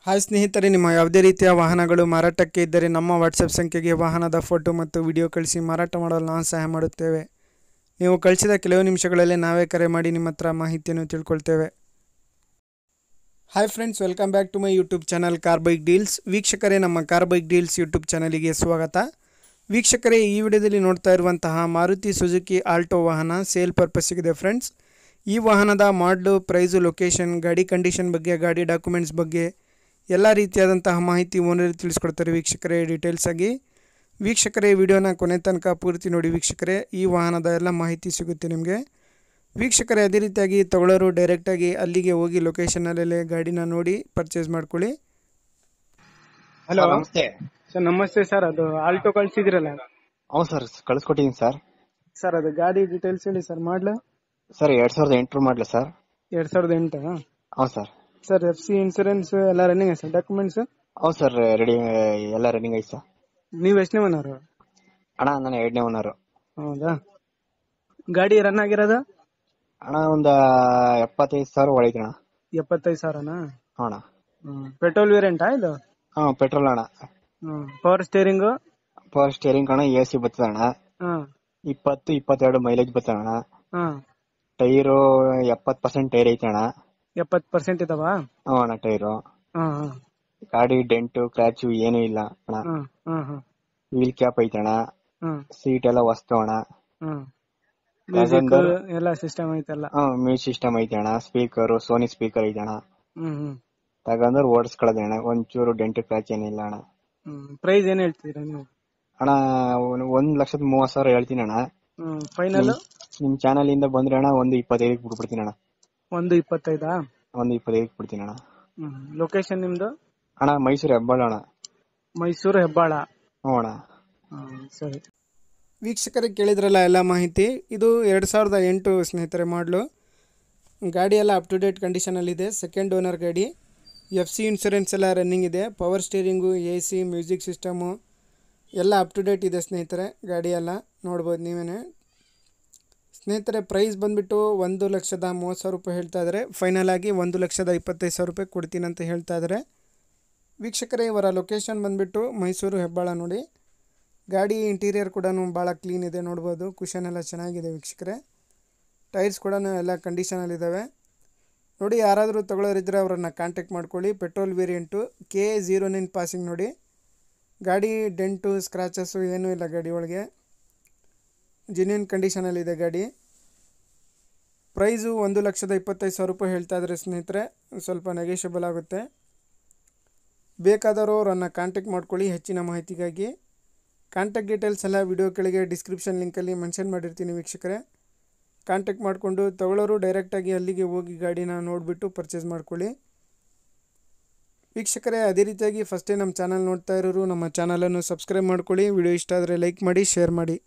Hi ಸ್ನೇಹಿತರೆ, ನಿಮ್ಮ ಯಾವುದೇ ರೀತಿಯ ವಾಹನಗಳು ಮಾರಾಟಕ್ಕೆ ಇದ್ದರೆ ನಮ್ಮ ವಾಟ್ಸಪ್ ಸಂಖ್ಯೆಗೆ ವಾಹನದ ಫೋಟೋ ಮತ್ತು ವಿಡಿಯೋ ಕಳಿಸಿ ಮಾರಾಟ ಮಾಡಲು ನಾವು ಸಹಾಯ ಮಾಡುತ್ತೇವೆ. ನೀವು ಕಳಿಸಿದ ಕೆಲವು ನಿಮಿಷಗಳಲ್ಲೇ ನಾವೇ ಕರೆ ಮಾಡಿ ನಿಮ್ಮ ಹತ್ರ ಮಾಹಿತಿಯನ್ನು ತಿಳ್ಕೊಳ್ತೇವೆ. Hi friends, welcome back to my YouTube channel car bike deals. ವೀಕ್ಷಕರೇ, ನಮ್ಮ ಕಾರ್ ಬೈಕ್ ಡೀಲ್ಸ್ ಯೂಟ್ಯೂಬ್ ಚಾನಲಿಗೆ ಸ್ವಾಗತ. ವೀಕ್ಷಕರೇ, ಈ ವಿಡಿಯೋದಲ್ಲಿ ನೋಡ್ತಾ ಇರುವಂತಹ ಮಾರುತಿ ಸುಜುಕಿ ಆಲ್ಟೋ ವಾಹನ ಸೇಲ್ ಪರ್ಪಸ್ಸಿಗಿದೆ ಫ್ರೆಂಡ್ಸ್. ಈ ವಾಹನದ ಮಾಡಲು, ಪ್ರೈಸು, ಲೊಕೇಶನ್, ಗಾಡಿ ಕಂಡೀಷನ್ ಬಗ್ಗೆ, ಗಾಡಿ ಡಾಕ್ಯುಮೆಂಟ್ಸ್ ಬಗ್ಗೆ ಎಲ್ಲ ರೀತಿಯಾದಂತಹ ಮಾಹಿತಿ ಓನರ್ ತಿಳಿಸ್ಕೊಡ್ತಾರೆ ವೀಕ್ಷಕರೇ ಡೀಟೇಲ್ಸ್ ಆಗಿ. ವೀಕ್ಷಕರೇ, ವಿಡಿಯೋನ ಕೊನೆ ತನಕ ಪೂರ್ತಿ ನೋಡಿ ವೀಕ್ಷಕರೇ, ಈ ವಾಹನದ ಎಲ್ಲ ಮಾಹಿತಿ ಸಿಗುತ್ತೆ ನಿಮಗೆ. ವೀಕ್ಷಕರೇ, ಅದೇ ರೀತಿಯಾಗಿ ತಗೊಳ್ಳೋರು ಡೈರೆಕ್ಟಾಗಿ ಅಲ್ಲಿಗೆ ಹೋಗಿ ಲೊಕೇಶನಲ್ಲೇ ಗಾಡಿನ ನೋಡಿ ಪರ್ಚೇಸ್ ಮಾಡ್ಕೊಳ್ಳಿ. ಹಲೋ ನಮಸ್ತೆ ಸರ್. ನಮಸ್ತೆ ಸರ್. ಅದು ಆಲ್ಟೋ ಕಳ್ಸಿದ್ರಲ್ಲ ಹೌದು ಸರ್, ಕಳಿಸ್ಕೊಟ್ಟಿದ್ದೀನಿ ಸರ್. ಸರ್, ಅದು ಗಾಡಿ ಡೀಟೇಲ್ಸ್ ಹೇಳಿ ಸರ್. ಮಾಡ್ಲ ಸರ್ 2008 ಮಾಡಲ ಸರ್. 2008. ಹೌದು ಸರ್. ಸರ್, FC ಇನ್ಸೂರೆನ್ಸ್ ಎಲ್ಲ ರನ್ನಿಂಗ್ ಸರ್. ಡಾಕ್ಯುಮೆಂಟ್ಸ್ ಹೌದು ಸರ್, ರೆಡಿ ಎಲ್ಲ ರನ್ನಿಂಗ್ ಐತೆ ಸರ್. ನೀವು ಎಷ್ಟನೇ ಓನರ್? ಅಣ್ಣ ನಾನು 2ನೇ ಓನರು. ಹೌದಾ? ಗಾಡಿ ರನ್ ಆಗಿರೋದು ಅಣ್ಣ ಒಂದು 75,000 ಒಳಗೆ ಅಣ್ಣ. 75,000ನಾ? ಅಣ್ಣ ಪೆಟ್ರೋಲ್ ವೇರಿಯಂಟಾ ಇದು? ಪೆಟ್ರೋಲ್ ಅಣ್ಣ. Power steering? ಪವರ್ ಸ್ಟೇರಿಂಗ್ ಅಣ್ಣ, AC ಬರ್ತದೆ ಅಣ್ಣ. 20-22 ಮೈಲೇಜ್ ಬರ್ತದೆ ಅಣ್ಣ. ಟೈರು 70% ಟೈರ್ ಐತೆ ಅಣ್ಣ. 70% ಇದಾವ? ಅಣ್ಣ ಟೈರು. ಗಾಡಿ ಡೆಂಟು ಕ್ರಾಚು ಏನು ಇಲ್ಲ ಅಣ್ಣ. ವೀಲ್ ಕ್ಯಾಪ್ ಐತೆ ಅಣ್ಣ. ಸೀಟ್ ಎಲ್ಲ ಹೊಸ್ತು ಅಣ್ಣ. ಮ್ಯೂಸಿಕ್ ಎಲ್ಲ ಸಿಸ್ಟಮ್ ಐತಲ್ಲ? ಮ್ಯೂಸಿಕ್ ಸಿಸ್ಟಮ್ ಐತೆ ಅಣ್ಣ. ಸ್ಪೀಕರ್ ಸೋನಿ ಸ್ಪೀಕರ್ ಐತೆ ಅಣ್ಣ. ತಗೊಂಡ್ರೆ ಓಡಿಸ್ಕೊಳ್ಳೋದು ಅಣ್ಣ, ಒಂಚೂರು ಡೆಂಟು ಕ್ರಾಚ್ ಏನಿಲ್ಲ ಅಣ್ಣ. ಪ್ರೈಸ್ ಏನ್ ಹೇಳ್ತೀರಾ ನೀವು? ಅಣ್ಣ 1,30,000 ಹೇಳ್ತೀನಿ ಅಣ್ಣ. ಫೈನಲ್ ನಿಮ್ ಚಾನಲ್ ಇಂದ ಬಂದ್ರೆ ಅಣ್ಣ 1,25,000 ಬಿಡ್ಬಿಡ್ತೀನಿ ಅಣ್ಣ. 1.25? 1,25,000 ಬಿಡ್ತೀನಿ ಅಣ್ಣ. ಲೊಕೇಶನ್ ನಿಮ್ದು? ಅಣ್ಣ ಮೈಸೂರು ಹೆಬ್ಬಾಳ ಅಣ್ಣ. ಮೈಸೂರು ಹೆಬ್ಬಾಳ? ಹ್ಞೂ ಅಣ್ಣ. ಸರಿ. ವೀಕ್ಷಕರಿಗೆ ಕೇಳಿದ್ರಲ್ಲ ಎಲ್ಲ ಮಾಹಿತಿ. ಇದು 2008 ಸ್ನೇಹಿತರೆ ಮಾಡಲು. ಗಾಡಿ ಎಲ್ಲ ಅಪ್ ಟು ಡೇಟ್ ಕಂಡೀಷನಲ್ಲಿದೆ. ಸೆಕೆಂಡ್ ಓನರ್ ಗಾಡಿ. FC ಇನ್ಸೂರೆನ್ಸ್ ಎಲ್ಲ ರನ್ನಿಂಗ್ ಇದೆ. Power steering, AC, music system ಎಲ್ಲ ಅಪ್ ಟು ಡೇಟ್ ಇದೆ ಸ್ನೇಹಿತರೆ. ಗಾಡಿ ಎಲ್ಲ ನೋಡ್ಬೋದು ನೀವೇ ಸ್ನೇಹಿತರೆ. ಪ್ರೈಸ್ ಬಂದುಬಿಟ್ಟು 1,30,30,000 ರೂಪಾಯಿ ಹೇಳ್ತಾ ಇದ್ದಾರೆ. ಫೈನಲ್ ಆಗಿ 1,25,000 ರೂಪಾಯಿ ಕೊಡ್ತೀನಿ ಅಂತ ಹೇಳ್ತಾ ಇದ್ದಾರೆ. ವೀಕ್ಷಕರೇ, ಇವರ ಲೊಕೇಶನ್ ಬಂದುಬಿಟ್ಟು ಮೈಸೂರು ಹೆಬ್ಬಾಳ ನೋಡಿ. ಗಾಡಿ ಇಂಟೀರಿಯರ್ ಕೂಡ ಭಾಳ ಕ್ಲೀನ್ ಇದೆ ನೋಡ್ಬೋದು. ಕುಷನ್ ಎಲ್ಲ ಚೆನ್ನಾಗಿದೆ ವೀಕ್ಷಕರೇ. ಟೈರ್ಸ್ ಕೂಡ ಎಲ್ಲ ಕಂಡೀಷನಲ್ಲಿದ್ದಾವೆ ನೋಡಿ. ಯಾರಾದರೂ ತಗೊಳ್ಳೋರಿದ್ದರೆ ಅವರನ್ನು ಕಾಂಟ್ಯಾಕ್ಟ್ ಮಾಡ್ಕೊಳ್ಳಿ. ಪೆಟ್ರೋಲ್ ವೇರಿಯಂಟು KA09 ಪಾಸಿಂಗ್ ನೋಡಿ. ಗಾಡಿ ಡೆಂಟು ಸ್ಕ್ರಾಚಸ್ಸು ಏನೂ ಇಲ್ಲ ಗಾಡಿ ಒಳಗೆ. ಜೆನ್ಯೂನ್ ಕಂಡೀಷನಲ್ಲಿದೆ ಗಾಡಿ. ಪ್ರೈಸು 1,25,000 ರೂಪಾಯಿ ಹೇಳ್ತಾ ಇದ್ದಾರೆ ಸ್ನೇಹಿತರೆ. ಸ್ವಲ್ಪ ನೆಗೋಷಿಯಬಲ್ ಆಗುತ್ತೆ. ಬೇಕಾದವರು ಅವರನ್ನು ಕಾಂಟ್ಯಾಕ್ಟ್ ಮಾಡ್ಕೊಳ್ಳಿ ಹೆಚ್ಚಿನ ಮಾಹಿತಿಗಾಗಿ. ಕಾಂಟ್ಯಾಕ್ಟ್ ಡೀಟೇಲ್ಸ್ ಎಲ್ಲ ವಿಡಿಯೋ ಕೆಳಗೆ ಡಿಸ್ಕ್ರಿಪ್ಷನ್ ಲಿಂಕಲ್ಲಿ ಮೆನ್ಷನ್ ಮಾಡಿರ್ತೀನಿ ವೀಕ್ಷಕರೇ. ಕಾಂಟ್ಯಾಕ್ಟ್ ಮಾಡಿಕೊಂಡು ತಗೊಳ್ಳೋರು ಡೈರೆಕ್ಟಾಗಿ ಅಲ್ಲಿಗೆ ಹೋಗಿ ಗಾಡಿನ ನೋಡಿಬಿಟ್ಟು ಪರ್ಚೇಸ್ ಮಾಡ್ಕೊಳ್ಳಿ. ವೀಕ್ಷಕರೇ, ಅದೇ ರೀತಿಯಾಗಿ ಫಸ್ಟೇ ನಮ್ಮ ಚಾನಲ್ ನೋಡ್ತಾ ಇರೋರು ನಮ್ಮ ಚಾನಲನ್ನು ಸಬ್ಸ್ಕ್ರೈಬ್ ಮಾಡ್ಕೊಳ್ಳಿ. ವಿಡಿಯೋ ಇಷ್ಟ ಆದರೆ ಲೈಕ್ ಮಾಡಿ, ಶೇರ್ ಮಾಡಿ.